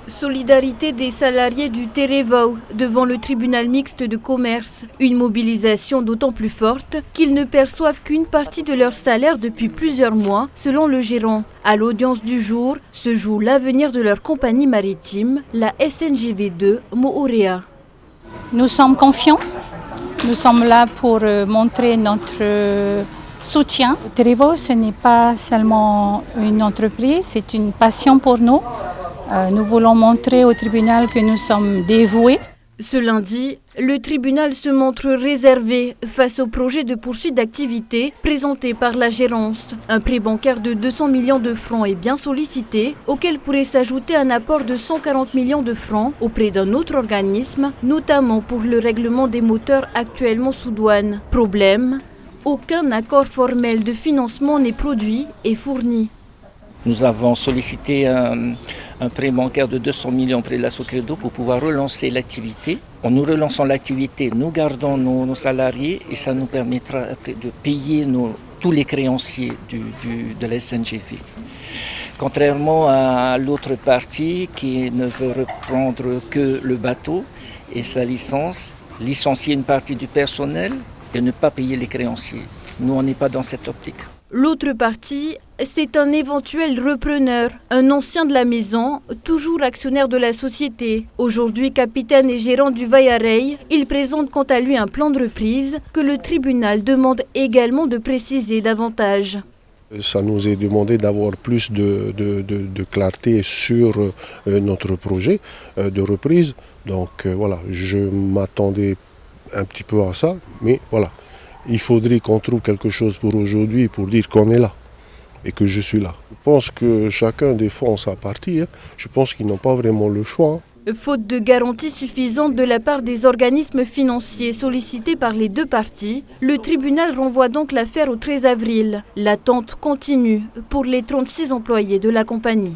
Solidarité des salariés du Terevao devant le tribunal mixte de commerce. Une mobilisation d'autant plus forte qu'ils ne perçoivent qu'une partie de leur salaire depuis plusieurs mois, selon le gérant. À l'audience du jour se joue l'avenir de leur compagnie maritime, la SNGV2 Moorea. Nous sommes confiants. Nous sommes là pour montrer notre soutien. Terevao, ce n'est pas seulement une entreprise, c'est une passion pour nous. Nous voulons montrer au tribunal que nous sommes dévoués. Ce lundi, le tribunal se montre réservé face au projet de poursuite d'activité présenté par la gérance. Un prêt bancaire de 200 millions de francs est bien sollicité, auquel pourrait s'ajouter un apport de 140 millions de francs auprès d'un autre organisme, notamment pour le règlement des moteurs actuellement sous douane. Problème, aucun accord formel de financement n'est produit et fourni. Nous avons sollicité un prêt bancaire de 200 millions auprès de la Socredo pour pouvoir relancer l'activité. En nous relançant l'activité, nous gardons nos salariés et ça nous permettra de payer tous les créanciers de la SNGV. Contrairement à l'autre partie qui ne veut reprendre que le bateau et sa licence, licencier une partie du personnel et ne pas payer les créanciers. Nous, on n'est pas dans cette optique. L'autre partie, c'est un éventuel repreneur, un ancien de la maison, toujours actionnaire de la société. Aujourd'hui capitaine et gérant du Vaiarei, il présente quant à lui un plan de reprise que le tribunal demande également de préciser davantage. Ça nous est demandé d'avoir plus de clarté sur notre projet de reprise. Donc voilà, je m'attendais un petit peu à ça, mais voilà. Il faudrait qu'on trouve quelque chose pour aujourd'hui pour dire qu'on est là et que je suis là. Je pense que chacun défend sa partie. Je pense qu'ils n'ont pas vraiment le choix. Faute de garantie suffisante de la part des organismes financiers sollicités par les deux parties, le tribunal renvoie donc l'affaire au 13 avril. L'attente continue pour les 36 employés de la compagnie.